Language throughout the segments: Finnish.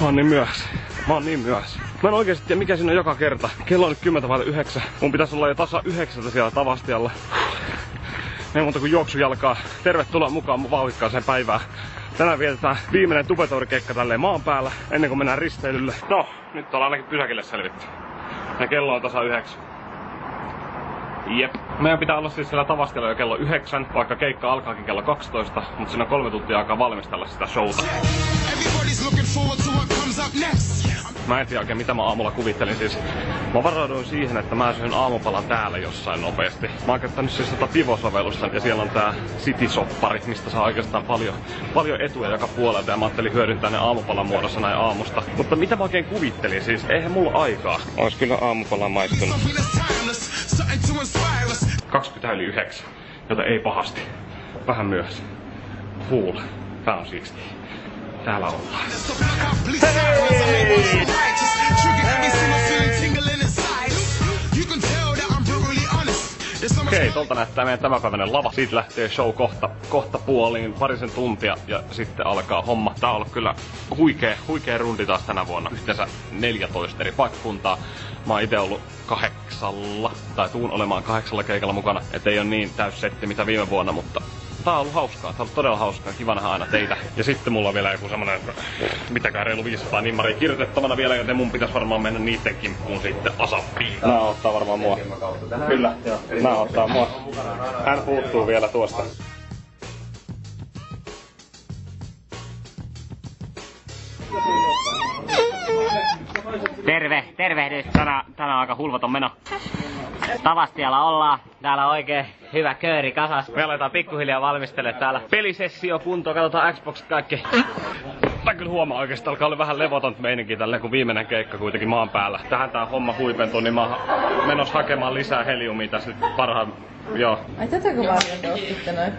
Mä oon niin myöhässä. Mä en oikeesti tiedä mikä siinä on joka kerta. Kello on nyt 10:09. Mun pitäisi olla jo tasa 9 siellä Tavastialla. Ei muuta kuin juoksujalkaa. Tervetuloa mukaan mun vauhdikkaaseen päivään. Tänään vietetään viimeinen tubetourikeikka tälleen maan päällä ennen kuin mennään risteilylle. No, nyt ollaan ainakin pysäkille selvitty. Ja kello on tasa 9. Jep. Meidän pitää olla siis siellä Tavastialla jo kello 9, vaikka keikka alkaakin kello 12, mutta siinä on 3 tuntia aikaa valmistella sitä showta. Mä en tiedä oikein mitä mä aamulla kuvittelin siis. Mä varauduin siihen, että mä syön aamupalan täällä jossain nopeasti. Mä oon käyttänyt siis Pivo-sovellusta ja siellä on tää City-soppari, mistä saa oikeastaan paljon etuja joka puolelta ja mä ajattelin hyödyntää ne aamupalan muodossa näin aamusta. Mutta mitä mä oikein kuvittelin siis? Eihän mulla aikaa. Ois kyllä aamupala maistunut. 20:09, joten ei pahasti. Vähän myöhässä. Cool. Tää on siistiä. Täällä ollaan. Hei! Okei, tolta näyttää meidän tämänpäiväinen lava. Siitä lähtee show kohta puoliin, parisen tuntia ja sitten alkaa homma. Tää on ollut kyllä huikea rundi taas tänä vuonna. Yhteensä 14 eri paikkakuntaa. Mä oon ite ollut 8, tai tuun olemaan 8 keikalla mukana. Et ei oo niin täys setti mitä viime vuonna, mutta tää on ollut hauskaa. Tää on ollut todella hauskaa. Kiva nähdä aina teitä. Ja sitten mulla on vielä joku semmonen, mitäkään reilu 500 nimmaria kirjoitettavana vielä, joten mun pitäisi varmaan mennä niitten kimppuun sitten asappiin. Nää ottaa varmaan mua. Kyllä, nää ottaa mua. Hän puuttuu vielä tuosta. Tervehdys. Tänään on aika hulvaton meno. Tavastialla ollaan. Täällä on oikein hyvä kööri kasas. Me aletaan pikkuhiljaa valmistelemaan täällä pelisessio kuntoon. Katsotaan Xboxit kaikki. Tää kyllä huomaa oikeesti, alkaa olla vähän levoton meininki tälleen, kun viimeinen keikka kuitenkin maan päällä. Tähän tää homma huipentuu, niin mä oon menossa hakemaan lisää heliumia tässä nyt parhaan. Joo. Ai tätäkö varmaan te ostitte noin?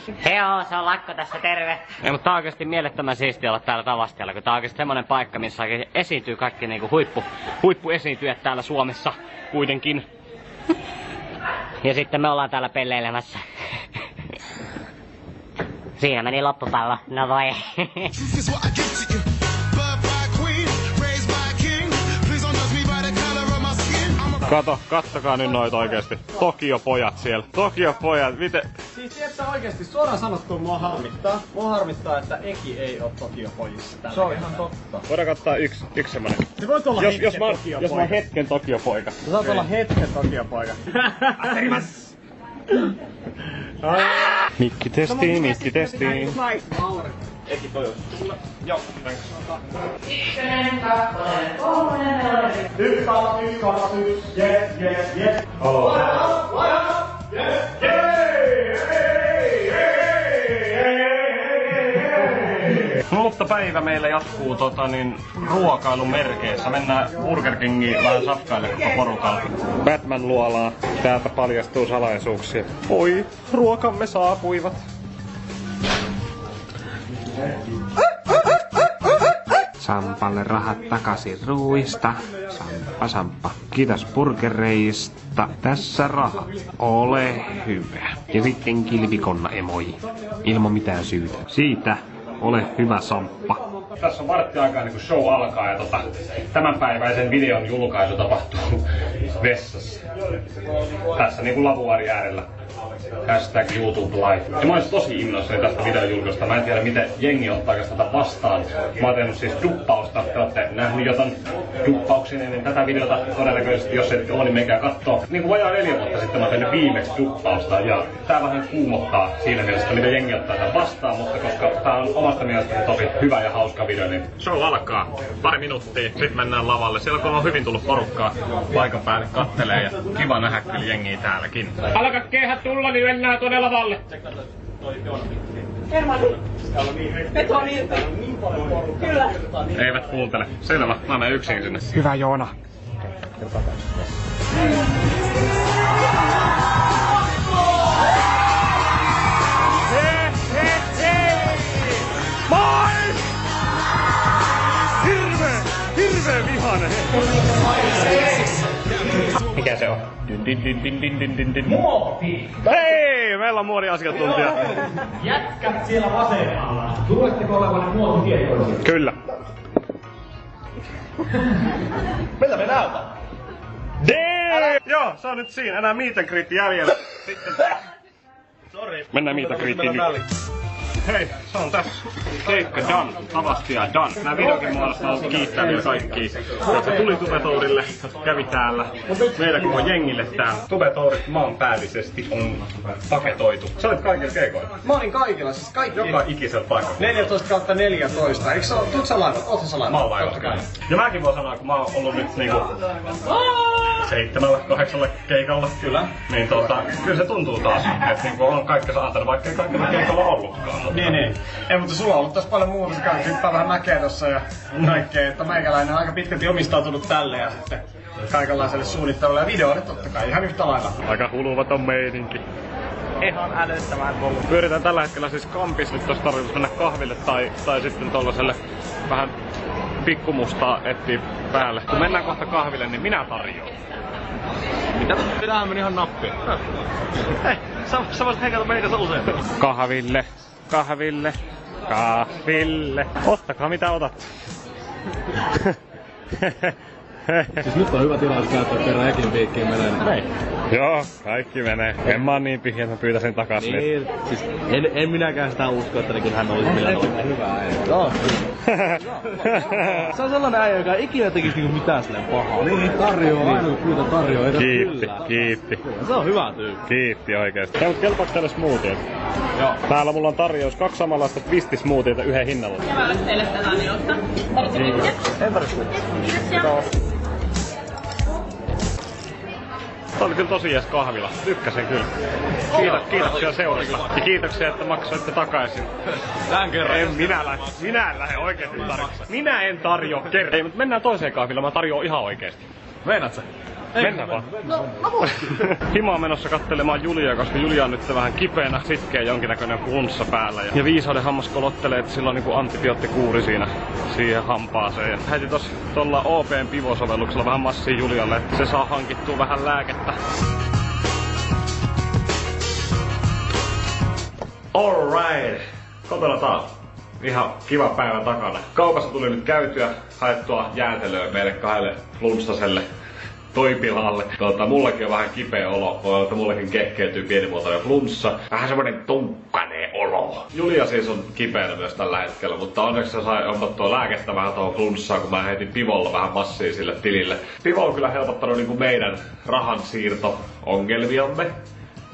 Joo, se on lakko tässä, terve. Ei, mutta tää on oikeesti mielettömän siistiä olla täällä Tavastialla, kun tää on oikeesti semmonen paikka, missä esiintyy kaikki niinku huippuesiintyjät täällä Suomessa kuitenkin. Ja sitten me ollaan täällä pelleilemässä. Siinä meni loppupallo, no voi. Kattokaa nyt noita oikeesti. Tokio-pojat siellä. Tokio-pojat, miten? Siis tiedätkö oikeesti, suoraan sanottua mua harmittaa. Mua harmittaa, että Eki ei oo Tokio-pojissa. Se on ihan totta. Voidaan kattaa yksi semmonen. Se voit olla hetken Tokio-poika. Jos mä oon hetken Tokio-poika. Sä saat olla hetken Tokio-poika. Asterimas! Mikki testiin. Eki toi on sulle. Joo, thanks. 1, 2, 1, yes. Oh. Mutta päivä meillä jatkuu ruokailun merkeissä. Mennään Burger Kingiin vähän safkaille koko porukalla. Batman luolaa. Täältä paljastuu salaisuuksia. Oi, ruokamme saapuivat. Sampalle rahat takaisin ruuista. Samppa. Kiitos burgereista. Tässä rahat. Ole hyvä. Ja sitten kilpikonna emoji. Ilman mitään syytä. Siitä. Ole hyvä, Samppa. Tässä on vartti aikaa niin kun show alkaa ja tämänpäiväisen videon julkaisu tapahtuu vessassa. Tässä niin kuin lavuaari äärellä. Hashtag YouTube Live. Ja mä olis tosi innoissani tästä videon julkaista. Mä en tiedä miten jengi ottaa tätä vastaan. Mä oon tehnyt siis duppausta. Te ootte nähnyt jo ton duppauksen ennen tätä videota. Todennäköisesti jos et oo, niin menkää kattoo. Niin kuin vajaa 4 vuotta sitten mä oon tehnyt viimeksi duppausta. Ja tää vähän kuumottaa siinä mielessä, mitä jengi ottaa tätä vastaan. Mutta koska tää on omasta mielestäni tosi hyvä ja hauska video, niin show alkaa. Pari minuuttia, sit mennään lavalle. Siellä on hyvin tullut porukkaa paikan päälle kattelee ja kiva nähdä kyllä jengiä täälläkin. Alkaa kehät tulla, niin mennään tuonne lavalle. Kyllä. Eivät kuuntele. Selvä, mä menen yksin sinne. Hyvä Joona. Moi! Hirveen vihainen. Mikä se on? Muovi! Hei! Me Kailla muodiasiantuntija. Jätkät siellä vasemmalla. Luuletteko olevanne muotitietoisia? Kyllä. Mitä me näytä? Joo, se on nyt siinä. Enää meet and greet jäljellä. Sitten Sori. mennään meet and greetiin nyt. Hei, se on tässä. Keikka done. Tavastia done. Nää videokin muodossa haluan kiittää vielä kaikkia, jotka tuli Tubetourille, jotka kävi täällä. Meillä kun on jengille tää Tubetourit maanpäällisesti on paketoitu. Sä olit kaikilla keikoilla. Mä olin kaikilla, siis kaikki. Joka ikisellä paikalla. 14/14. Eikö sä oo, tuut sä laivat? Ootko sä laivat? Mä oon laivat. Ja mäkin voin sanoa, kun mä oon ollut nyt niinku 7-8 keikalla. Kyllä. Niin kyllä se tuntuu taas, että niinku on kaikkensa antanut, vaikka ei kaikilla keikalla ollutkaan. Niin. Ei, mutta sulla on ollut tässä paljon muuta, sä käyt hyppää vähän mäkeä tossa ja kaikkea, että meikäläinen on aika pitkälti omistautunut tälle ja sitten kaikenlaiselle suunnittelulle ja videoille totta kai ihan yhtä lailla. Aika huluvaton meininki. Ihan älyttömän ollut. Pyöritään tällä hetkellä siis kampis, nyt olisi tarkoitus mennä kahville tai sitten tollaselle vähän pikkumustaa etsiä päälle. Kun mennään kohta kahville, niin minä tarjoan. Mitä? Tämähän meni ihan nappiin. Hei, sä voisit hengata meitä usein. Kahville. Ottakaa mitä otat. Siis nyt on hyvä tilaisuus näyttää kerran Ekin piikkiin menee. Joo, kaikki menee. En mä oon niin pihiä, että mä pyytäisin takaisin. Niin, siis en minäkään sitä usko, että nekin hän olisi millään oikein hyvä äijä. Joo. Se on sellainen äijä, joka ei ikinä tekisi niinku mitään silleen pahaa. Niin, tarjoaa aina kun pyytää tarjoaa. Kiitti. Se on hyvä tyyppi. Kiitti oikeesti. Hei, mut kelpaaks teille smoothiet? Joo. Täällä mulla on tarjous 2 samanlaista twistismoothieta yhden hinnalla. Ja mä teille tänään niin ottaa. Tarvitse En tarvitse. Kiitoksia. Tää oli kyllä tosi jees kahvila. Tykkäsin kyllä. Kiitoksia seurasta. Ja kiitoksia, että maksoitte takaisin. Tän kerran. Minä en lähde oikeesti tarjoamaan. Minä en tarjoa kerran. Ei, mutta mennään toiseen kahvilaan. Mä tarjoan ihan oikeesti. Meinaat sä? Mennään vaan. Hima on menossa kattelemaan Juliaa, koska Julia on nyt vähän kipeänä, sitkeä jonkinnäköinen flunssa päällä. Ja Viisauden hammas kolottelee, että sillä on niinku antibioottikuuri siihen hampaaseen. Ja heti tolla OPn pivosovelluksella vähän massia Julialle, että se saa hankittua vähän lääkettä. Alright. Kotona taas. Ihan kiva päivä takana. Kaupassa tuli nyt käytyä, haettua jäätelöä meille 2 flunssaselle toipilaalle. Mullakin on vähän kipeä olo. Voi olla, että mullakin kehkeytyy pienimuotoinen flunssa. Vähän semmonen tunkkaneen olo. Julia siis on kipeänä myös tällä hetkellä, mutta onneksi se sai hommattua lääkettä vähän tuohon flunssaan, kun mä heitin Pivolla vähän massia sille tilille. Pivo on kyllä helpottanut niinku meidän rahansiirto-ongelmiamme.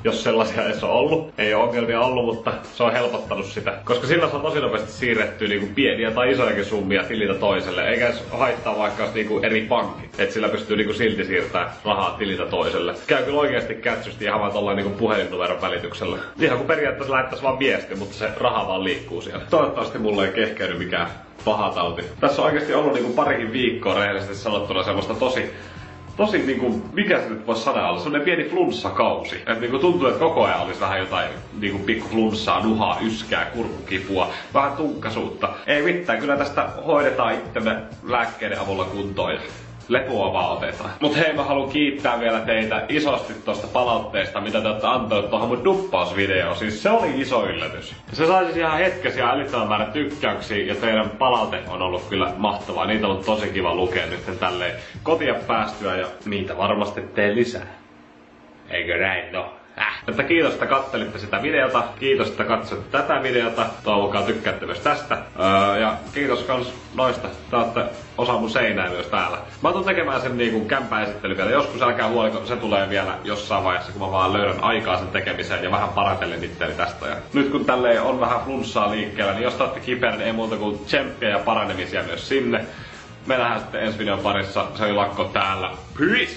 Jos sellaisia edes on ollut. Ei ole ongelmia ollut, mutta se on helpottanut sitä. Koska sillä saa tosi nopeasti siirrettyä niinku pieniä tai isojakin summia tililtä toiselle. Eikä edes haittaa vaikka niinku eri pankit. Et sillä pystyy niinku silti siirtämään rahaa tililtä toiselle. Käy kyllä oikeasti kätsysti ihan vaan tollain niinku puhelinnumeron välityksellä. Ihan kun periaatteessa lähettäis vaan viesti, mutta se raha vaan liikkuu siellä. Toivottavasti mulla ei kehkeydy mikään paha tauti. Tässä on oikeasti ollut niinku parikin viikkoa rehellisesti sanottuna semmoista tosi niinku, mikä se nyt voisi sanoa olla, semmonen pieni flunssakausi. Et niinku tuntuu, että koko ajan olisi vähän jotain niinku pikku flunssaa, nuhaa, yskää, kurkkukipua, vähän tunkkasuutta. Ei mitään, kyllä tästä hoidetaan itsemme lääkkeiden avulla kuntoon ja lepoa vaan otetaan. Mut hei, mä haluan kiittää vielä teitä isosti tosta palautteesta, mitä te olette antaneet tuohon mun duppausvideoon. Siis se oli iso yllätys. Se sai siis ihan hetkesiä älyttömän määrän tykkäyksiä ja teidän palaute on ollut kyllä mahtavaa. Niitä on ollut tosi kiva lukea nyt tälleen kotia päästyä ja niitä varmasti teen lisää. Eikö näin no? Että kiitos, että kattelitte sitä videota. Kiitos, että katsoitte tätä videota. Toivokaa tykkäätte myös tästä. Ja kiitos kans noista. Te ootte osa mun seinää myös täällä. Mä tuun tekemään sen niinku kämpäesittely vielä. Joskus älkää huoliko, se tulee vielä jossain vaiheessa, kun mä vaan löydän aikaa sen tekemiseen ja vähän parantelen itseäni tästä. Ja nyt kun tälleen on vähän flunssaa liikkeellä, niin jos te ootte kipeänä, niin ei muuta kuin tsemppiä ja paranemisia myös sinne. Me nähdään sitten ensi videon parissa. Se oli Lakko täällä. Peace!